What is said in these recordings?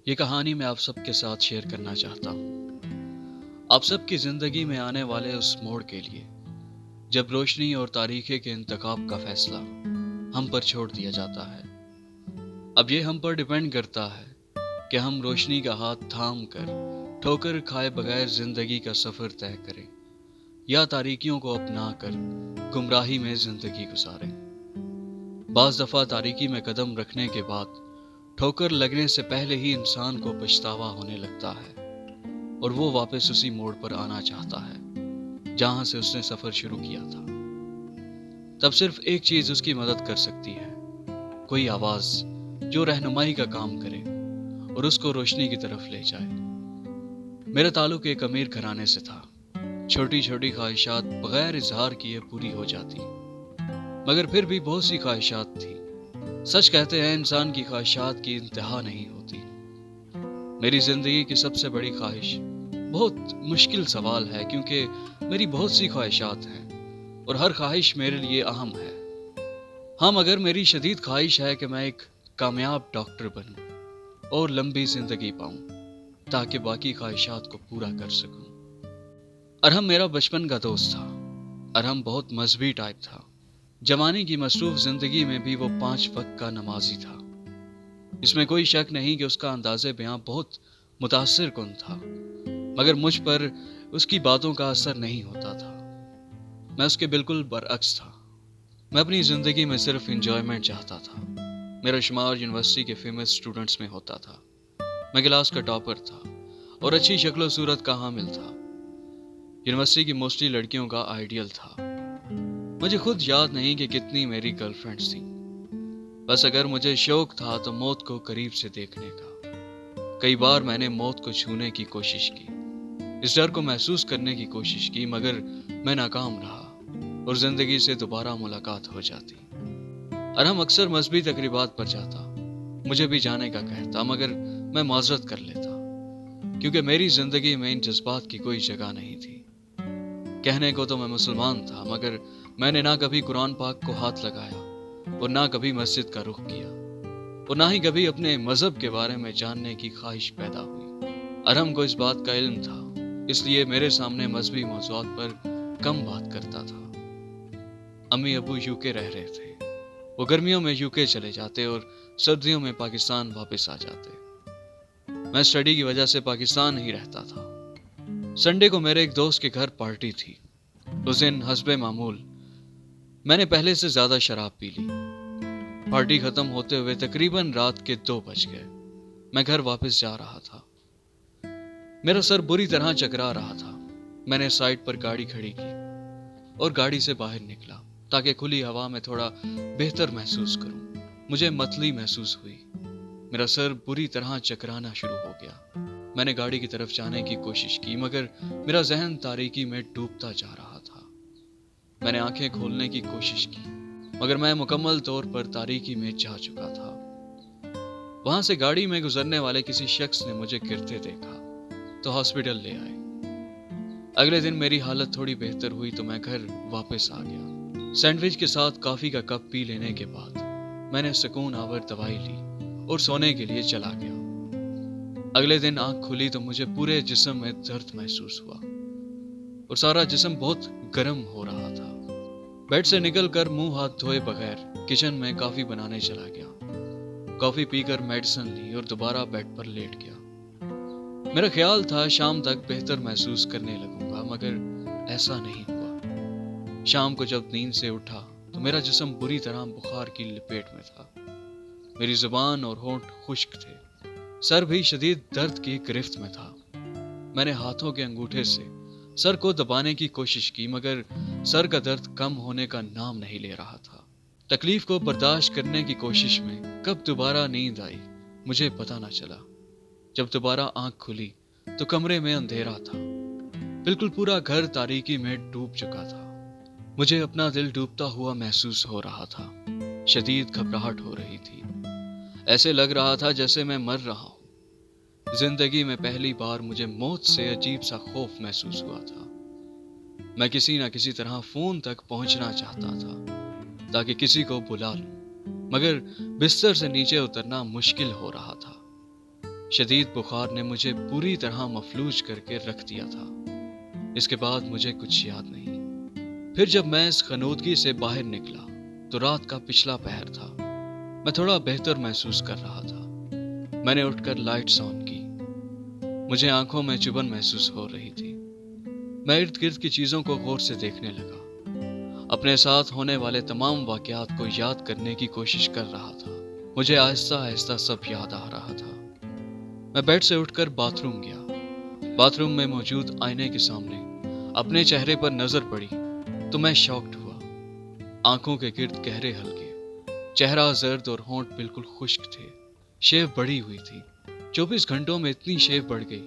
یہ کہانی میں آپ سب کے ساتھ شیئر کرنا چاہتا ہوں، آپ سب کی زندگی میں آنے والے اس موڑ کے لیے جب روشنی اور تاریکی کے انتخاب کا فیصلہ ہم پر چھوڑ دیا جاتا ہے۔ اب یہ ہم پر ڈیپینڈ کرتا ہے کہ ہم روشنی کا ہاتھ تھام کر ٹھوکر کھائے بغیر زندگی کا سفر طے کریں یا تاریکیوں کو اپنا کر گمراہی میں زندگی گزاریں۔ بعض دفعہ تاریکی میں قدم رکھنے کے بعد ٹھوکر لگنے سے پہلے ہی انسان کو پچھتاوا ہونے لگتا ہے اور وہ واپس اسی موڑ پر آنا چاہتا ہے جہاں سے اس نے سفر شروع کیا تھا۔ تب صرف ایک چیز اس کی مدد کر سکتی ہے، کوئی آواز جو رہنمائی کا کام کرے اور اس کو روشنی کی طرف لے جائے۔ میرا تعلق ایک امیر گھرانے سے تھا۔ چھوٹی چھوٹی خواہشات بغیر اظہار کیے پوری ہو جاتی، مگر پھر بھی بہت سی خواہشات تھی۔ سچ کہتے ہیں انسان کی خواہشات کی انتہا نہیں ہوتی۔ میری زندگی کی سب سے بڑی خواہش بہت مشکل سوال ہے، کیونکہ میری بہت سی خواہشات ہیں اور ہر خواہش میرے لیے اہم ہے۔ ہاں، مگر میری شدید خواہش ہے کہ میں ایک کامیاب ڈاکٹر بنوں اور لمبی زندگی پاؤں تاکہ باقی خواہشات کو پورا کر سکوں۔ ارحم میرا بچپن کا دوست تھا۔ ارحم بہت مذہبی ٹائپ تھا۔ جوانی کی مصروف زندگی میں بھی وہ 5 وقت کا نمازی تھا۔ اس میں کوئی شک نہیں کہ اس کا انداز بیاں بہت متاثر کن تھا، مگر مجھ پر اس کی باتوں کا اثر نہیں ہوتا تھا۔ میں اس کے بالکل برعکس تھا۔ میں اپنی زندگی میں صرف انجوائمنٹ چاہتا تھا۔ میرا شمار یونیورسٹی کے فیمس اسٹوڈنٹس میں ہوتا تھا۔ میں کلاس کا ٹاپر تھا اور اچھی شکل و صورت کا حامل تھا۔ یونیورسٹی کی موسٹلی لڑکیوں کا آئیڈیل تھا۔ مجھے خود یاد نہیں کہ کتنی میری گرل فرینڈز تھیں۔ بس اگر مجھے شوق تھا تو موت کو قریب سے دیکھنے کا۔ کئی بار میں نے موت کو چھونے کی کوشش کی، اس ڈر کو محسوس کرنے کی کوشش کی، مگر میں ناکام رہا اور زندگی سے دوبارہ ملاقات ہو جاتی۔ ارحم اکثر مذہبی تقریبات پر جاتا، مجھے بھی جانے کا کہتا، مگر میں معذرت کر لیتا کیونکہ میری زندگی میں ان جذبات کی کوئی جگہ نہیں تھی۔ کہنے کو تو میں مسلمان تھا، مگر میں نے نہ کبھی قرآن پاک کو ہاتھ لگایا اور نہ کبھی مسجد کا رخ کیا اور نہ ہی کبھی اپنے مذہب کے بارے میں جاننے کی خواہش پیدا ہوئی۔ ارحم کو اس بات کا علم تھا، اس لیے میرے سامنے مذہبی موضوعات پر کم بات کرتا تھا۔ امی ابو یوکے رہ رہے تھے۔ وہ گرمیوں میں یوکے چلے جاتے اور سردیوں میں پاکستان واپس آ جاتے۔ میں اسٹڈی کی وجہ سے پاکستان ہی رہتا تھا۔ سنڈے کو میرے ایک دوست کے گھر پارٹی تھی۔ اس دن حسب معمول میں نے پہلے سے زیادہ شراب پی لی۔ پارٹی ختم ہوتے ہوئے تقریباً رات کے 2 بج گئے۔ میں گھر واپس جا رہا تھا۔ میرا سر بری طرح چکرا رہا تھا۔ میں نے سائڈ پر گاڑی کھڑی کی اور گاڑی سے باہر نکلا تاکہ کھلی ہوا میں تھوڑا بہتر محسوس کروں۔ مجھے متلی محسوس ہوئی۔ میرا سر بری طرح چکرانا شروع ہو گیا۔ میں نے گاڑی کی طرف جانے کی کوشش کی، مگر میرا ذہن تاریکی میں ڈوبتا جا رہا تھا۔ میں نے آنکھیں کھولنے کی کوشش کی، مگر میں مکمل طور پر تاریکی میں جا چکا تھا۔ وہاں سے گاڑی میں گزرنے والے کسی شخص نے مجھے گرتے دیکھا تو ہاسپٹل لے آئے۔ اگلے دن میری حالت تھوڑی بہتر ہوئی تو میں گھر واپس آ گیا۔ سینڈوچ کے ساتھ کافی کا کپ پی لینے کے بعد میں نے سکون آور دوائی لی اور سونے کے لیے چلا گیا۔ اگلے دن آنکھ کھلی تو مجھے پورے جسم میں درد محسوس ہوا اور سارا جسم بہت گرم ہو رہا تھا۔ بیڈ سے نکل کر منہ ہاتھ دھوئے بغیر کچن میں کافی بنانے چلا گیا۔ کافی پی کر میڈیسن لی اور دوبارہ بیڈ پر لیٹ گیا۔ میرا خیال تھا شام تک بہتر محسوس کرنے لگوں گا، مگر ایسا نہیں ہوا۔ شام کو جب نیند سے اٹھا تو میرا جسم بری طرح بخار کی لپیٹ میں تھا۔ میری زبان اور ہونٹ خشک تھے۔ سر بھی شدید درد کی گرفت میں تھا۔ میں نے ہاتھوں کے انگوٹھے سے سر کو دبانے کی کوشش کی، مگر سر کا درد کم ہونے کا نام نہیں لے رہا تھا۔ تکلیف کو برداشت کرنے کی کوشش میں کب دوبارہ نیند آئی مجھے پتہ نہ چلا۔ جب دوبارہ آنکھ کھلی تو کمرے میں اندھیرا تھا۔ بالکل پورا گھر تاریکی میں ڈوب چکا تھا۔ مجھے اپنا دل ڈوبتا ہوا محسوس ہو رہا تھا۔ شدید گھبراہٹ ہو رہی تھی۔ ایسے لگ رہا تھا جیسے میں مر رہا ہوں۔ زندگی میں پہلی بار مجھے موت سے عجیب سا خوف محسوس ہوا تھا۔ میں کسی نہ کسی طرح فون تک پہنچنا چاہتا تھا تاکہ کسی کو بلا لوں، مگر بستر سے نیچے اترنا مشکل ہو رہا تھا۔ شدید بخار نے مجھے پوری طرح مفلوج کر کے رکھ دیا تھا۔ اس کے بعد مجھے کچھ یاد نہیں۔ پھر جب میں اس خنودگی سے باہر نکلا تو رات کا پچھلا پہر تھا۔ میں تھوڑا بہتر محسوس کر رہا تھا۔ میں نے اٹھ کر لائٹس آن کی۔ مجھے آنکھوں میں چبھن محسوس ہو رہی تھی۔ میں ارد گرد کی چیزوں کو غور سے دیکھنے لگا۔ اپنے ساتھ ہونے والے تمام واقعات کو یاد کرنے کی کوشش کر رہا تھا۔ مجھے آہستہ آہستہ سب یاد آ رہا تھا۔ میں بیڈ سے اٹھ کر باتھ روم گیا۔ باتھ روم میں موجود آئینے کے سامنے اپنے چہرے پر نظر پڑی تو میں شاکڈ ہوا۔ آنکھوں کے گرد گہرے حلقے، چہرہ زرد اور ہونٹ بالکل خشک تھے۔ شیو بڑھی ہوئی تھی۔ 24 گھنٹوں میں اتنی شیو بڑھ گئی۔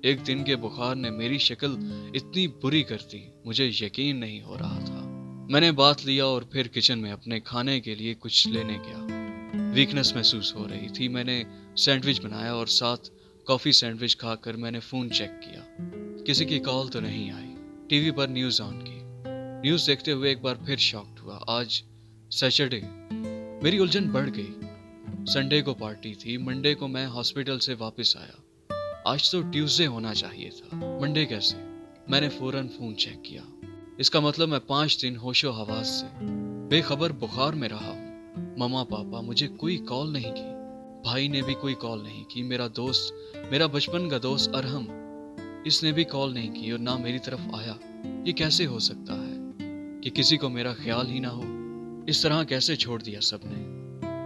ایک دن کے بخار نے میری شکل اتنی بری کر دی، مجھے یقین نہیں ہو رہا تھا۔ میں نے باتھ لیا اور پھر کچن میں اپنے کھانے کے لیے کچھ لینے گیا۔ ویکنس محسوس ہو رہی تھی۔ میں نے سینڈوچ بنایا اور ساتھ کافی سینڈوچ کھا کر میں نے فون چیک کیا۔ کسی کی کال تو نہیں آئی۔ T V per news on کی۔ نیوز دیکھتے ہوئے ایک بار پھر شاکڈ ہوا۔ آج سیٹرڈے۔ میری الجھن بڑھ گئی۔ سنڈے کو پارٹی تھی، منڈے کو میں ہاسپٹل سے واپس آیا۔ آج تو ٹیوزڈے ہونا چاہیے تھا، منڈے کیسے؟ میں نے فوراً فون چیک کیا۔ اس کا مطلب میں 5 دن ہوش و حواس سے بے خبر بخار میں رہا ہوں۔ مما پاپا مجھے کوئی کال نہیں کی، بھائی نے بھی کوئی کال نہیں کی، میرا دوست، میرا بچپن کا دوست ارحم، اس نے بھی کال نہیں کی اور نہ میری طرف آیا۔ یہ کیسے ہو سکتا ہے کہ کسی کو میرا خیال ہی نہ ہو؟ اس طرح کیسے چھوڑ دیا سب نے؟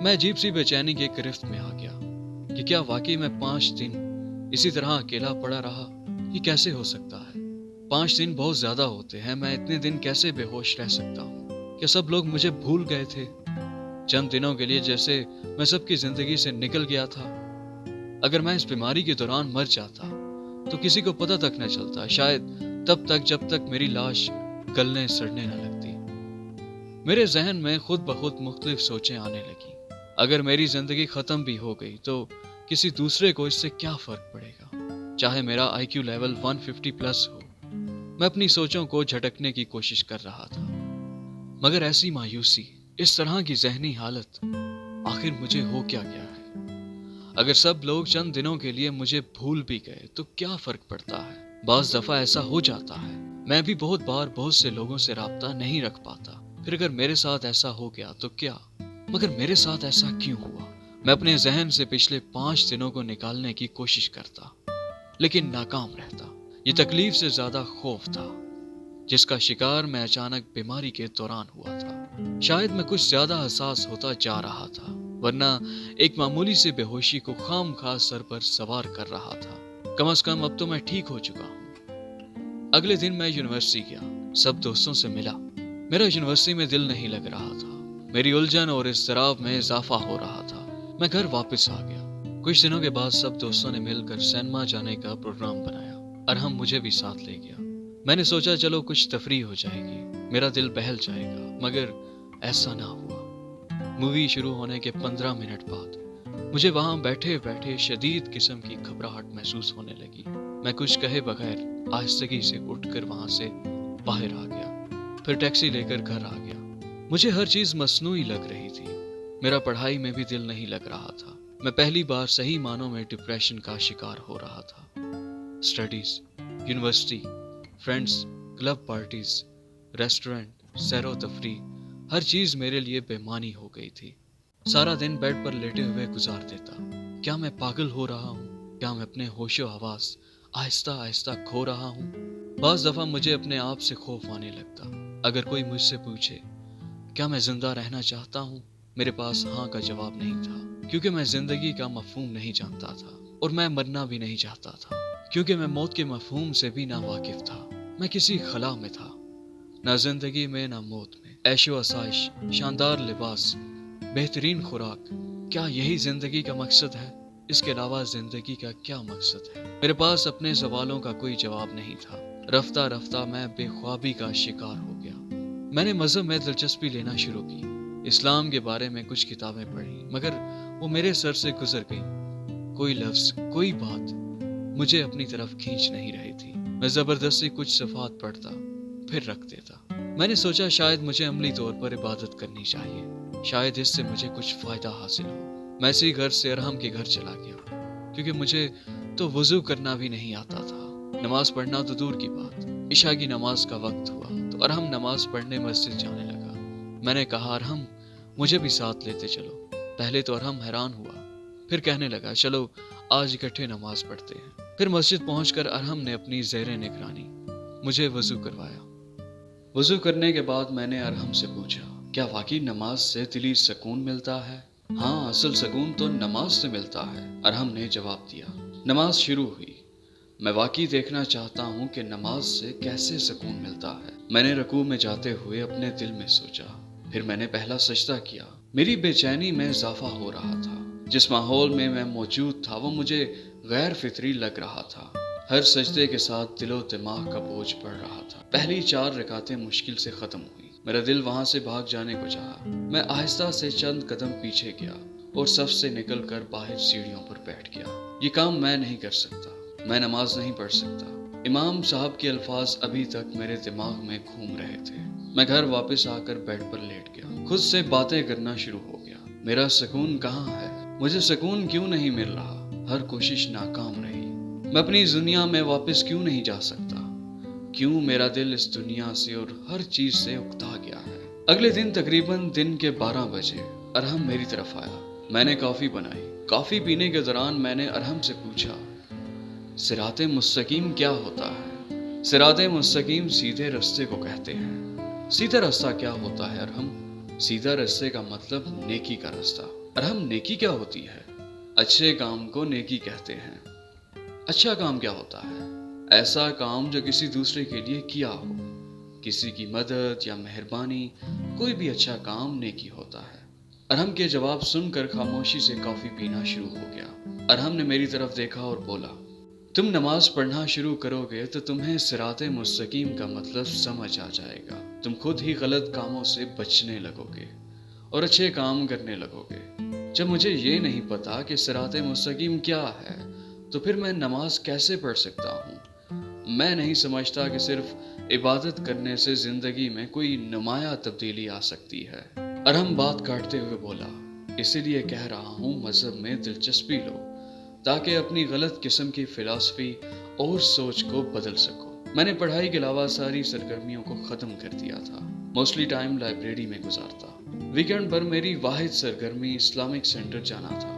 میں عجیب سی بے چینی کی گرفت میں آ گیا کہ کیا واقعی میں 5 دن اسی طرح اکیلا پڑا رہا؟ یہ کیسے ہو سکتا ہے؟ 5 دن بہت زیادہ ہوتے ہیں، میں اتنے دن کیسے بے ہوش رہ سکتا ہوں؟ کیا سب لوگ مجھے بھول گئے تھے؟ چند دنوں کے لیے جیسے میں سب کی زندگی سے نکل گیا تھا۔ اگر میں اس بیماری کے دوران مر جاتا تو کسی کو پتہ تک نہ چلتا، شاید تب تک جب تک میری لاش گلنے سڑنے نہ لگتی۔ میرے ذہن میں خود بخود مختلف سوچیں آنے لگیں۔ اگر میری زندگی ختم بھی ہو گئی تو کسی دوسرے کو اس سے کیا فرق پڑے گا؟ چاہے میرا IQ لیول 150 پلس ہو۔ میں اپنی سوچوں کو جھٹکنے کی کوشش کر رہا تھا، مگر ایسی مایوسی، اس طرح کی ذہنی حالت، آخر مجھے ہو کیا گیا ہے؟ اگر سب لوگ چند دنوں کے لیے مجھے بھول بھی گئے تو کیا فرق پڑتا ہے؟ بعض دفعہ ایسا ہو جاتا ہے، میں بھی بہت بار بہت سے لوگوں سے رابطہ نہیں رکھ پاتا۔ پھر اگر میرے ساتھ ایسا ہو گیا تو کیا؟ مگر میرے ساتھ ایسا کیوں ہوا؟ میں اپنے ذہن سے پچھلے 5 دنوں کو نکالنے کی کوشش کرتا، لیکن ناکام رہتا۔ یہ تکلیف سے زیادہ خوف تھا، جس کا شکار میں اچانک بیماری کے دوران ہوا تھا۔ شاید میں کچھ زیادہ حساس ہوتا جا رہا تھا، ورنہ ایک معمولی سے بے ہوشی کو خام خواہ سر پر سوار کر رہا تھا۔ کم از کم اب تو میں ٹھیک ہو چکا ہوں۔ اگلے دن میں یونیورسٹی گیا، سب دوستوں سے ملا۔ میرا یونیورسٹی میں دل نہیں لگ رہا تھا۔ میری الجھن اور اضطراب میں اضافہ ہو رہا تھا۔ میں گھر واپس آ گیا۔ کچھ دنوں کے بعد سب دوستوں نے مل کر سینما جانے کا پروگرام بنایا۔ ارحم مجھے بھی ساتھ لے گیا۔ میں نے سوچا چلو کچھ تفریح ہو جائے گی، میرا دل بہل جائے گا، مگر ایسا نہ ہوا۔ مووی شروع ہونے کے 15 منٹ بعد مجھے وہاں بیٹھے بیٹھے شدید قسم کی گھبراہٹ محسوس ہونے لگی۔ میں کچھ کہے بغیر آہستگی سے اٹھ کر وہاں سے باہر آ گیا، پھر ٹیکسی لے کر گھر آ گیا۔ مجھے ہر چیز مصنوعی لگ رہی تھی۔ میرا پڑھائی میں بھی دل نہیں لگ رہا تھا۔ میں پہلی بار صحیح معنوں میں ڈپریشن کا شکار ہو رہا تھا۔ Studies, university, friends, club parties, restaurant, سیر و تفریح، ہر چیز میرے لیے بے معنی ہو گئی تھی۔ سارا دن بیڈ پر لیٹے ہوئے گزار دیتا۔ کیا میں پاگل ہو رہا ہوں؟ کیا میں اپنے ہوش و حواس آہستہ آہستہ کھو رہا ہوں؟ بعض دفعہ مجھے اپنے آپ سے خوف آنے لگتا۔ اگر کوئی مجھ سے پوچھے کیا میں زندہ رہنا چاہتا ہوں، میرے پاس ہاں کا جواب نہیں تھا، کیونکہ میں زندگی کا مفہوم نہیں جانتا تھا، اور میں مرنا بھی نہیں چاہتا تھا، کیونکہ میں موت کے مفہوم سے بھی نا واقف تھا۔ میں کسی خلا میں تھا، نہ زندگی میں نہ موت میں۔ عیش و آسائش، شاندار لباس، بہترین خوراک، کیا یہی زندگی کا مقصد ہے؟ اس کے علاوہ زندگی کا کیا مقصد ہے؟ میرے پاس اپنے سوالوں کا کوئی جواب نہیں تھا۔ رفتہ رفتہ میں بے خوابی کا شکار ہو گیا۔ میں نے مذہب میں دلچسپی لینا شروع کی۔ اسلام کے بارے میں کچھ کتابیں پڑھی، مگر وہ میرے سر سے گزر گئیں۔ کوئی لفظ، کوئی بات مجھے اپنی طرف کھینچ نہیں رہی تھی۔ میں زبردستی کچھ صفحات پڑھتا، پھر رکھ دیتا۔ میں نے سوچا شاید مجھے عملی طور پر عبادت کرنی چاہیے، شاید اس سے مجھے کچھ فائدہ حاصل ہو۔ میں اسی گھر سے ارحم کے گھر چلا گیا۔ کیونکہ مجھے تو وضو کرنا بھی نہیں آتا تھا، نماز پڑھنا تو دور کی بات۔ عشاء کی نماز کا وقت ہوا تو ارحم نماز پڑھنے مسجد جانے لگا۔ میں نے کہا ارحم مجھے بھی ساتھ لیتے چلو۔ پہلے تو ارحم حیران ہوا، پھر کہنے لگا چلو آج اکٹھے نماز پڑھتے ہیں۔ پھر مسجد پہنچ کر ارحم نے اپنی زیر نگرانی مجھے وضو کروایا۔ وضو کرنے کے بعد میں نے ارحم سے پوچھا کیا واقعی نماز سے دلی سکون ملتا ہے؟ ہاں، اصل سکون تو نماز سے ملتا ہے، ارحم نے جواب دیا۔ نماز شروع ہوئی۔ میں واقعی دیکھنا چاہتا ہوں کہ نماز سے کیسے سکون ملتا ہے۔ میں نے رکوع میں جاتے ہوئے اپنے دل میں سوچا، پھر میں نے پہلا سجدہ کیا۔ میری بے چینی میں اضافہ ہو رہا تھا۔ جس ماحول میں میں موجود تھا وہ مجھے غیر فطری لگ رہا تھا۔ ہر سجدے کے ساتھ دل و دماغ کا بوجھ پڑ رہا تھا۔ پہلی 4 رکعتیں مشکل سے ختم ہوئی۔ میرا دل وہاں سے بھاگ جانے کو چاہا۔ میں آہستہ سے چند قدم پیچھے گیا اور صف سے نکل کر باہر سیڑھیوں پر بیٹھ گیا۔ یہ کام میں نہیں کر سکتا، میں نماز نہیں پڑھ سکتا۔ امام صاحب کے الفاظ ابھی تک میرے دماغ میں گھوم رہے تھے۔ میں گھر واپس آ کر بیڈ پر لیٹ گیا، خود سے باتیں کرنا شروع ہو گیا۔ میرا سکون کہاں ہے؟ مجھے سکون کیوں نہیں مل رہا؟ ہر کوشش ناکام رہی۔ میں اپنی اس دنیا میں واپس کیوں نہیں جا سکتا؟ کیوں میرا دل اس دنیا سے اور ہر چیز سے اکتا گیا ہے؟ اگلے دن تقریباً دن کے 12 بجے ارحم میری طرف آیا۔ میں نے کافی بنائی۔ کافی پینے کے دوران میں نے ارحم سے پوچھا صراط مستقیم کیا ہوتا ہے؟ صراط مستقیم سیدھے راستے کو کہتے ہیں۔ سیدھا راستہ کیا ہوتا ہے ارحم؟ سیدھا راستے کا مطلب نیکی کا راستہ۔ ارحم نیکی کیا ہوتی ہے؟ اچھے کام کو نیکی کہتے ہیں۔ اچھا کام کیا ہوتا ہے؟ ایسا کام جو کسی دوسرے کے لیے کیا ہو، کسی کی مدد یا مہربانی، کوئی بھی اچھا کام نیکی ہوتا ہے۔ ارحم کے جواب سن کر خاموشی سے کافی پینا شروع ہو گیا۔ ارحم نے میری طرف دیکھا اور بولا تم نماز پڑھنا شروع کرو گے تو تمہیں صراط مستقیم کا مطلب سمجھ آ جائے گا۔ تم خود ہی غلط کاموں سے بچنے لگو گے اور اچھے کام کرنے لگو گے۔ جب مجھے یہ نہیں پتا کہ صراط مستقیم کیا ہے تو پھر میں نماز کیسے پڑھ سکتا ہوں؟ میں نہیں سمجھتا کہ صرف عبادت کرنے سے زندگی میں کوئی نمایاں تبدیلی آ سکتی ہے۔ ارحم بات کاٹتے ہوئے بولا اسی لیے کہہ رہا ہوں مذہب میں دلچسپی لو تاکہ اپنی غلط قسم کی فلسفی اور سوچ کو بدل سکو۔ میں نے پڑھائی کے علاوہ ساری سرگرمیوں کو ختم کر دیا تھا۔ موسٹلی ٹائم لائبریری میں گزارتا۔ ویکینڈ پر میری واحد سرگرمی اسلامک سینٹر جانا تھا۔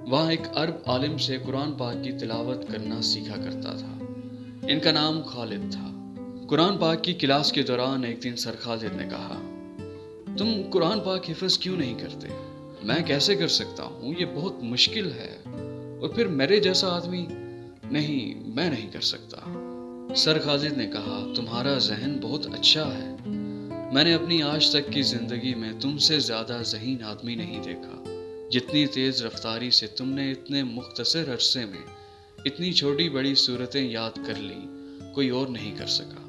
وہاں ایک عرب عالم سے قرآن پاک کی تلاوت کرنا سیکھا کرتا تھا۔ ان کا نام خالد تھا۔ قرآن پاک کی کلاس کے دوران ایک دن سر خالد نے کہا تم قرآن پاک حفظ کیوں نہیں کرتے؟ میں کیسے کر سکتا ہوں؟ یہ بہت مشکل ہے، اور پھر میرے جیسا آدمی نہیں، میں نہیں کر سکتا۔ سر خالد نے کہا تمہارا ذہن بہت اچھا ہے، میں نے اپنی آج تک کی زندگی میں تم سے زیادہ ذہین آدمی نہیں دیکھا۔ جتنی تیز رفتاری سے تم نے اتنے مختصر عرصے میں اتنی چھوٹی بڑی صورتیں یاد کر لی کوئی اور نہیں کر سکا۔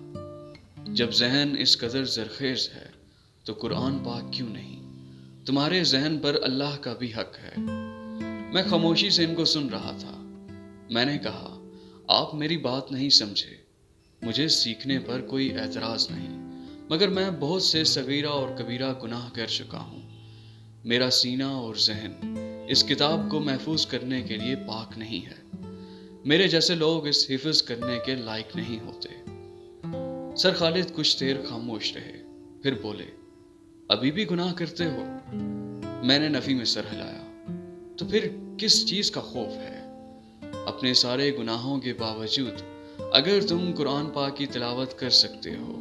جب ذہن اس قدر زرخیز ہے تو قرآن پاک کیوں نہیں؟ تمہارے ذہن پر اللہ کا بھی حق ہے۔ میں خاموشی سے ان کو سن رہا تھا۔ میں نے کہا آپ میری بات نہیں سمجھے، مجھے سیکھنے پر کوئی اعتراض نہیں، مگر میں بہت سے صغیرہ اور کبیرہ گناہ کر چکا ہوں۔ میرا سینہ اور ذہن اس کتاب کو محفوظ کرنے کے لیے پاک نہیں ہے۔ میرے جیسے لوگ اس حفظ کرنے کے لائق نہیں ہوتے۔ سر خالد کچھ دیر خاموش رہے، پھر بولے ابھی بھی گناہ کرتے ہو؟ میں نے نفی میں سر ہلایا۔ تو پھر کس چیز کا خوف ہے؟ اپنے سارے گناہوں کے باوجود اگر تم قرآن پاک کی تلاوت کر سکتے ہو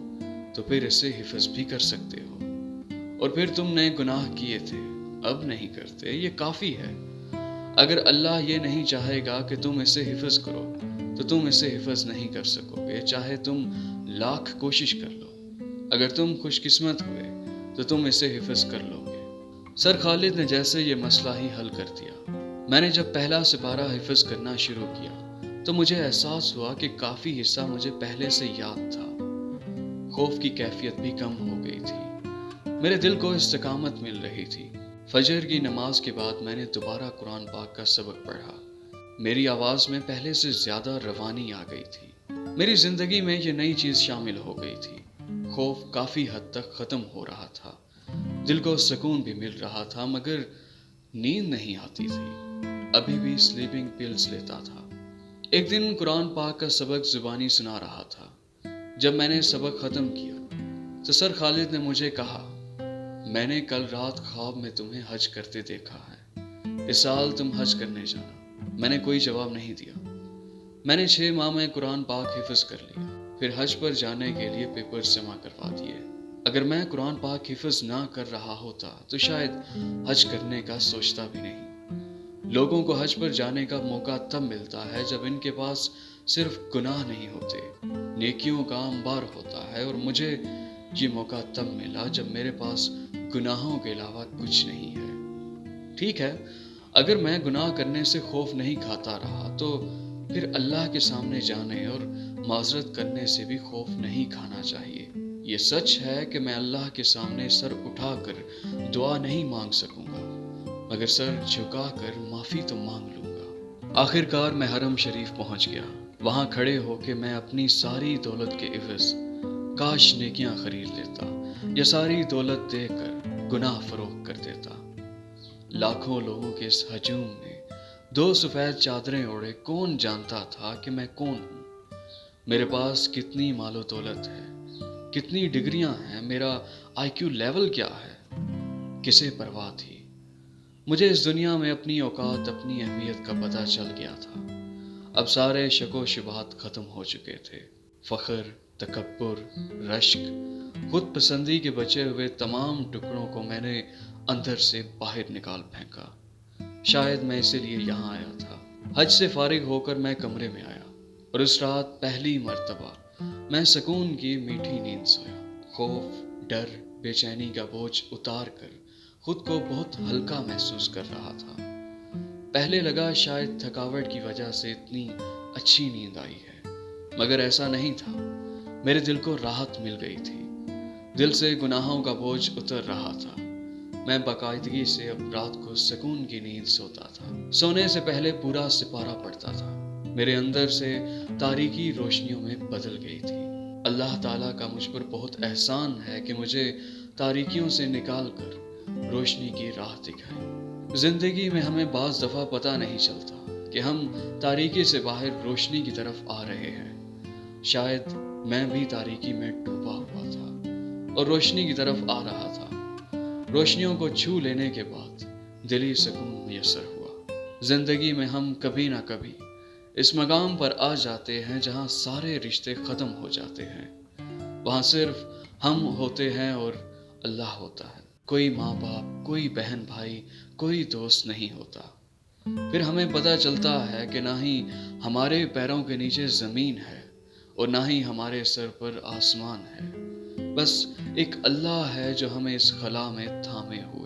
تو پھر اسے حفظ بھی کر سکتے ہو، اور پھر تم نے گناہ کیے تھے اب نہیں کرتے، یہ کافی ہے۔ اگر اللہ یہ نہیں چاہے گا کہ تم اسے حفظ کرو تو تم اسے حفظ نہیں کر سکو گے، چاہے تم لاکھ کوشش کر لو۔ اگر تم خوش قسمت ہوئے تو تم اسے حفظ کر لو گے۔ سر خالد نے جیسے یہ مسئلہ ہی حل کر دیا۔ میں نے جب پہلا سپارہ حفظ کرنا شروع کیا تو مجھے احساس ہوا کہ کافی حصہ مجھے پہلے سے یاد تھا۔ خوف کی کیفیت بھی کم ہو گئی تھی۔ میرے دل کو استقامت مل رہی تھی۔ فجر کی نماز کے بعد میں نے دوبارہ قرآن پاک کا سبق پڑھا۔ میری آواز میں پہلے سے زیادہ روانی آ گئی تھی۔ میری زندگی میں یہ نئی چیز شامل ہو گئی تھی۔ خوف کافی حد تک ختم ہو رہا تھا، دل کو سکون بھی مل رہا تھا، مگر نیند نہیں آتی تھی۔ ابھی بھی سلیپنگ پلز لیتا تھا۔ ایک دن قرآن پاک کا سبق زبانی سنا رہا تھا۔ جب میں نے سبق ختم کیا تو سر خالد نے مجھے کہا، میں نے کل رات خواب میں تمہیں حج کرتے دیکھا ہے، اس سال تم حج کرنے جانا۔ میں نے کوئی جواب نہیں دیا۔ میں نے 6 ماہ میں قرآن پاک حفظ کر لیا، پھر حج پر جانے کے لیے پیپرز جمع کروا دیے۔ اگر میں قرآن پاک حفظ نہ کر رہا ہوتا تو شاید حج کرنے کا سوچتا بھی نہیں۔ لوگوں کو حج پر جانے کا موقع تب ملتا ہے جب ان کے پاس صرف گناہ نہیں ہوتے، نیکیوں کا انبار ہوتا ہے، اور مجھے یہ موقع تب ملا جب میرے پاس گناہوں کے علاوہ کچھ نہیں ہے۔ ٹھیک ہے، اگر میں گناہ کرنے سے خوف نہیں کھاتا رہا تو پھر اللہ کے سامنے جانے اور معذرت کرنے سے بھی خوف نہیں کھانا چاہیے۔ یہ سچ ہے کہ میں اللہ کے سامنے سر اٹھا کر دعا نہیں مانگ سکوں گا، مگر سر جھکا کر معافی تو مانگ لوں گا۔ آخر کار میں حرم شریف پہنچ گیا۔ وہاں کھڑے ہو کے میں اپنی ساری دولت کے عوض کاش نیکیاں خرید لیتا، یا ساری دولت دے کر گناہ فروخت کر دیتا۔ لاکھوں لوگوں کے اس ہجوم میں 2 سفید چادریں اوڑھے کون جانتا تھا کہ میں کون ہوں؟ میرے پاس کتنی مال و دولت ہے، کتنی ڈگریاں ہیں، میرا IQ لیول کیا ہے، کسے پرواہ تھی؟ مجھے اس دنیا میں اپنی اوقات، اپنی اہمیت کا پتہ چل گیا تھا۔ اب سارے شک و شبہات ختم ہو چکے تھے۔ فخر، تکبر، رشک، خود پسندی کے بچے ہوئے تمام ٹکڑوں کو میں نے اندر سے باہر نکال پھینکا۔ شاید میں اسی لیے یہاں آیا تھا۔ حج سے فارغ ہو کر میں کمرے میں آیا، اور اس رات پہلی مرتبہ میں سکون کی میٹھی نیند سویا۔ خوف، ڈر، بے چینی کا بوجھ اتار کر خود کو بہت ہلکا محسوس کر رہا تھا۔ پہلے لگا شاید تھکاوٹ کی وجہ سے اتنی اچھی نیند آئی ہے، مگر ایسا نہیں تھا۔ میرے دل کو راحت مل گئی تھی، دل سے گناہوں کا بوجھ اتر رہا تھا۔ میں باقاعدگی سے اب رات کو سکون کی نیند سوتا تھا۔ سونے سے پہلے پورا سپارہ پڑھتا تھا۔ میرے اندر سے تاریکی روشنیوں میں بدل گئی تھی۔ اللہ تعالیٰ کا مجھ پر بہت احسان ہے کہ مجھے تاریکیوں سے نکال کر روشنی کی راہ دکھائی۔ زندگی میں ہمیں بعض دفعہ پتہ نہیں چلتا کہ ہم تاریکی سے باہر روشنی کی طرف آ رہے ہیں۔ شاید میں بھی تاریکی میں ڈوبا ہوا تھا اور روشنی کی طرف آ رہا تھا۔ روشنیوں کو چھو لینے کے بعد دلی سکون میسر ہوا۔ زندگی میں ہم کبھی نہ کبھی اس مقام پر آ جاتے ہیں جہاں سارے رشتے ختم ہو جاتے ہیں۔ وہاں صرف ہم ہوتے ہیں اور اللہ ہوتا ہے۔ کوئی ماں باپ، کوئی بہن بھائی، کوئی دوست نہیں ہوتا۔ پھر ہمیں پتہ چلتا ہے کہ نہ ہی ہمارے پیروں کے نیچے زمین ہے اور نہ ہی ہمارے سر پر آسمان ہے، بس ایک اللہ ہے جو ہمیں اس خلا میں تھامے ہوئے